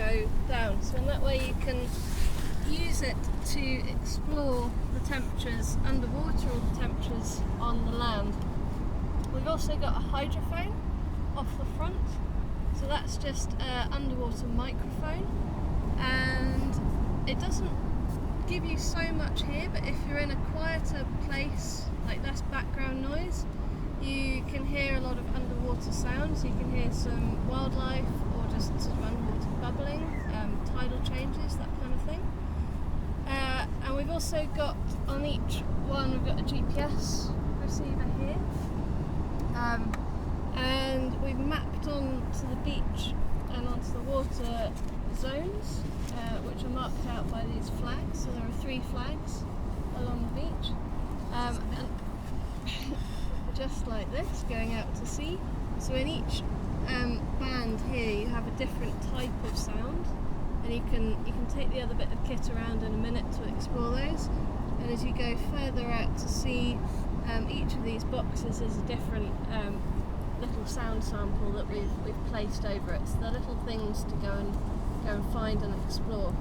go down. So in that way you can use it to explore the temperatures underwater or the temperatures on the land. We've also got a hydrophone off the front, so that's just an underwater microphone, and it doesn't give you so much here, but if you're in a quieter place, like less background noise, you can hear a lot of underwater sounds. You can hear some wildlife or just sort of underwater bubbling, tidal changes, that kind of thing. And we've also got on each one, we've got a GPS receiver here, and we've mapped onto the beach and onto the water zones, which are marked out by these flags. So there are 3 flags along the beach, and just like this, going out to sea. So in each band here you have a different type of sound, and you can take the other bit of kit around in a minute to explore those. And as you go further out to sea, each of these boxes is a different little sound sample that we've placed over it. So they're little things to go and find and explore.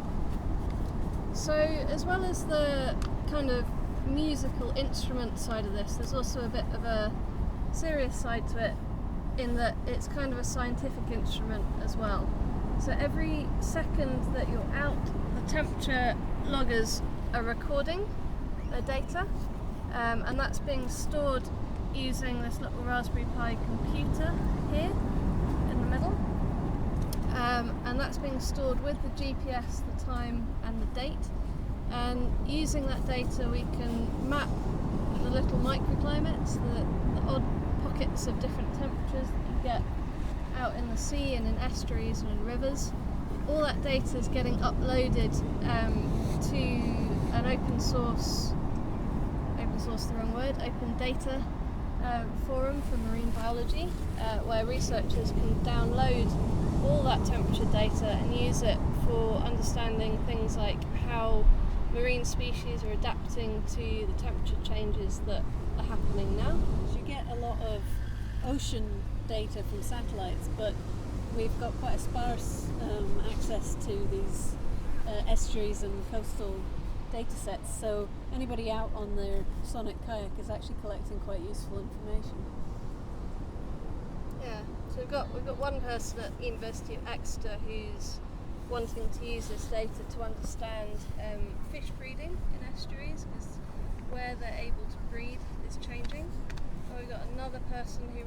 So as well as the kind of musical instrument side of this, there's also a bit of a serious side to it, in that it's kind of a scientific instrument as well. So every second that you're out, the temperature loggers are recording their data, and that's being stored using this little Raspberry Pi computer here in the middle, and that's being stored with the GPS, the time and the date. And using that data we can map the little microclimates, the odd pockets of different temperatures that you get out in the sea and in estuaries and in rivers. All that data is getting uploaded to an open data forum for marine biology, where researchers can download all that temperature data and use it for understanding things like how marine species are adapting to the temperature changes that are happening now. You get a lot of ocean data from satellites, but we've got quite a sparse access to these estuaries and coastal data sets, so anybody out on their Sonic Kayak is actually collecting quite useful information. Yeah, so we've got one person at the University of Exeter who's wanting to use this data to understand fish breeding in estuaries, because where they're able to breed is changing. And we've got another person who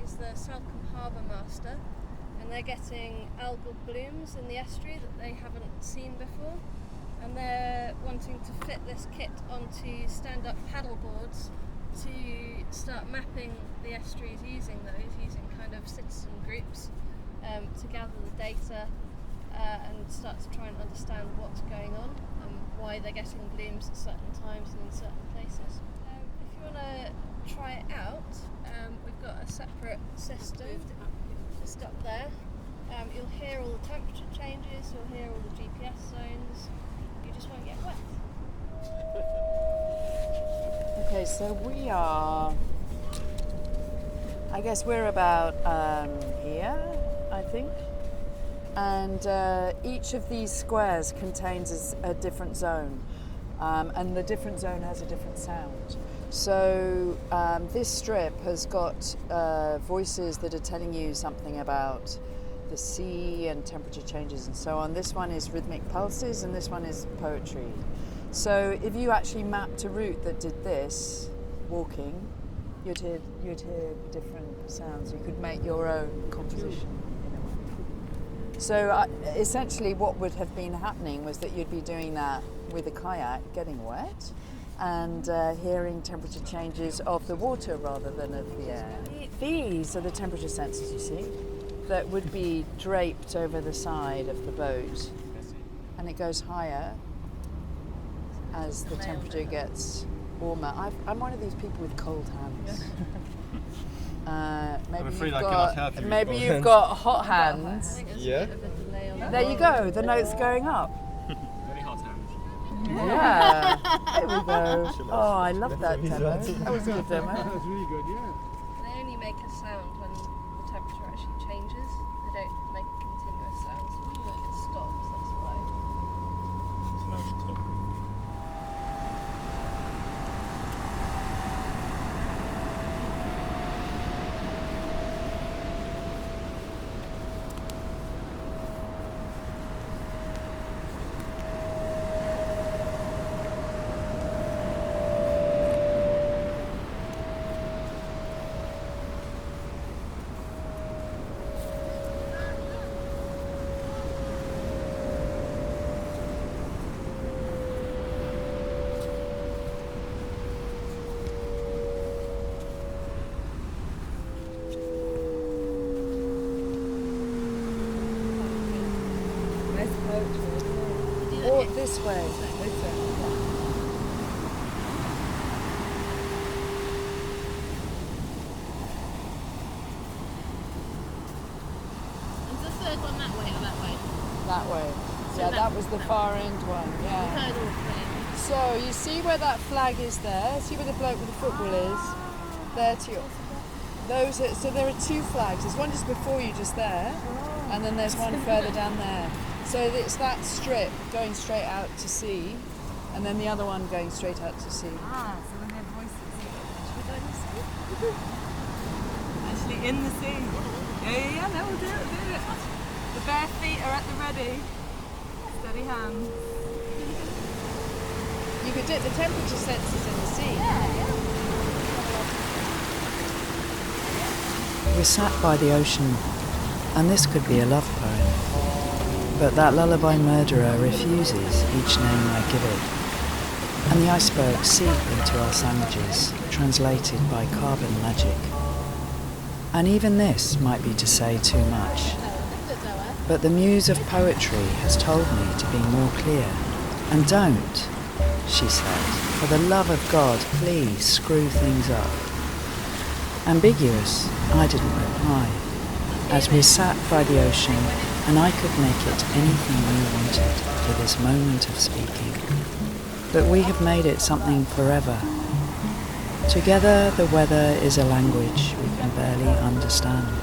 is the Salcombe Harbour Master, and they're getting algal blooms in the estuary that they haven't seen before, and they're wanting to fit this kit onto stand-up paddle boards to start mapping the estuaries using kind of citizen groups to gather the data and start to try and understand what's going on and why they're getting blooms at certain times and in certain places. If you want to try it out, we've got a separate system just up there. You'll hear all the temperature changes, you'll hear all the GPS zones, you just won't get wet. Okay, so we are, I guess we're about here, I think. And each of these squares contains a different zone, and the different zone has a different sound. So this strip has got voices that are telling you something about the sea and temperature changes and so on. This one is rhythmic pulses and this one is poetry. So if you actually mapped a route that did this, walking, you'd hear different sounds. You could make your own composition. So essentially what would have been happening was that you'd be doing that with a kayak, getting wet, and hearing temperature changes of the water rather than of the air. These are the temperature sensors, you see, that would be draped over the side of the boat, and it goes higher as the temperature gets warmer. I'm one of these people with cold hands. I'm afraid I cannot help you. Maybe you've got hot hands. Yeah. There you go, the note's going up. Very hot hands. Yeah, there we go. Oh, I love that demo. That was a good demo. That was really good, yeah. They only make a sound when the temperature actually changes. They don't make a continuous sound. So when it stops, that's why. So now it's stop. Walk this way. Is the third one that way or that way? That way. So Yeah, that- that was the far end one. Yeah. Third or fifth? So you see where that flag is there? See where the bloke with the football is? There to your. Those are, so there are two flags. There's one just before you, just there, and then there's one further down there. So it's that strip going straight out to sea, and then the other one going straight out to sea. Ah, so when their voices. Should we go in the sea? Actually, in the sea. Yeah, no, we'll do it. The bare feet are at the ready. Steady hands. You could dip the temperature sensors in the sea. We're sat by the ocean, and this could be a love poem. But that lullaby murderer refuses each name I give it. And the icebergs seep into our sandwiches, translated by carbon magic. And even this might be to say too much. But the muse of poetry has told me to be more clear. And don't, she said, for the love of God, please screw things up. Ambiguous, I didn't reply, as we sat by the ocean, and I could make it anything we wanted for this moment of speaking. But we have made it something forever. Together the weather is a language we can barely understand,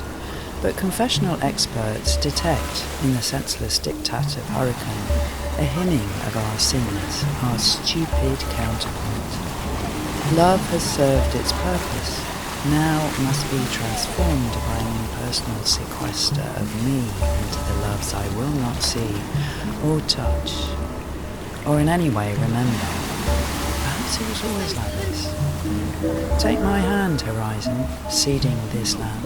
but confessional experts detect in the senseless diktat of hurricane a hymning of our sins, our stupid counterpoint. Love has served its purpose, now must be transformed by an impersonal sequester of me into the loves I will not see or touch, or in any way remember. Perhaps it was always like this. Take my hand, horizon, seeding this land.